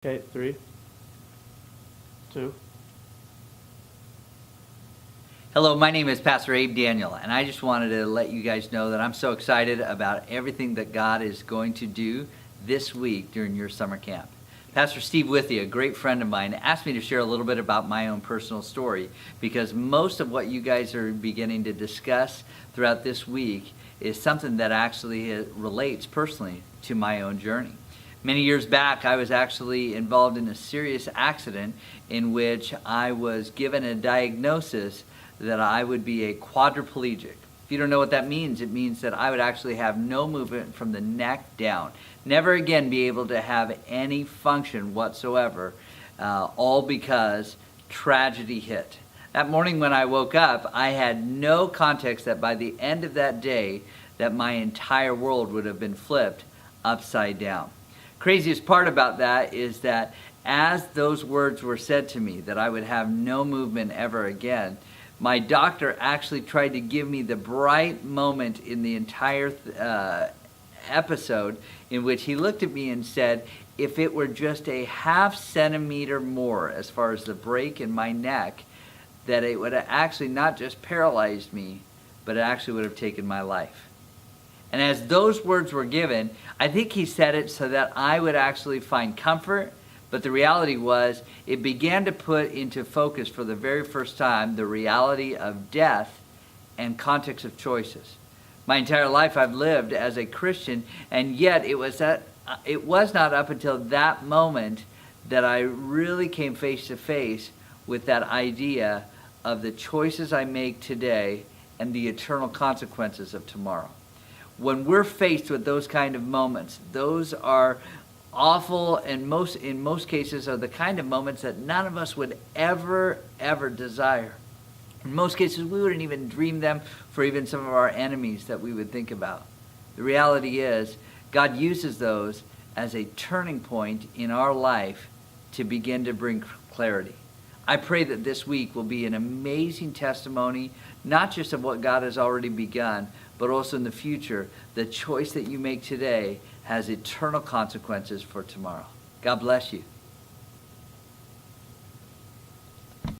Okay, 3, 2. Hello, my name is Pastor Abe Daniel, and I just wanted to let you guys know that I'm so excited about everything that God is going to do this week during your summer camp. Pastor Steve Withey, a great friend of mine, asked me to share a little bit about my own personal story because most of what you guys are beginning to discuss throughout this week is something that actually relates personally to my own journey. Many years back, I was actually involved in a serious accident in which I was given a diagnosis that I would be a quadriplegic. If you don't know what that means, it means that I would actually have no movement from the neck down. Never again be able to have any function whatsoever, all because tragedy hit. That morning when I woke up, I had no context that by the end of that day, that my entire world would have been flipped upside down. Craziest part about that is that as those words were said to me, that I would have no movement ever again, my doctor actually tried to give me the bright moment in the entire episode in which he looked at me and said, if it were just a half centimeter more as far as the break in my neck, that it would have actually not just paralyzed me, but it actually would have taken my life. And as those words were given, I think he said it so that I would actually find comfort. But the reality was, it began to put into focus for the very first time the reality of death and context of choices. My entire life I've lived as a Christian, and yet it was not up until that moment that I really came face to face with that idea of the choices I make today and the eternal consequences of tomorrow. When we're faced with those kind of moments, those are awful, and in most cases are the kind of moments that none of us would ever desire. In most cases, we wouldn't even dream them for even some of our enemies that we would think about. The reality is, God uses those as a turning point in our life to begin to bring clarity. I pray that this week will be an amazing testimony, not just of what God has already begun, but also in the future. The choice that you make today has eternal consequences for tomorrow. God bless you.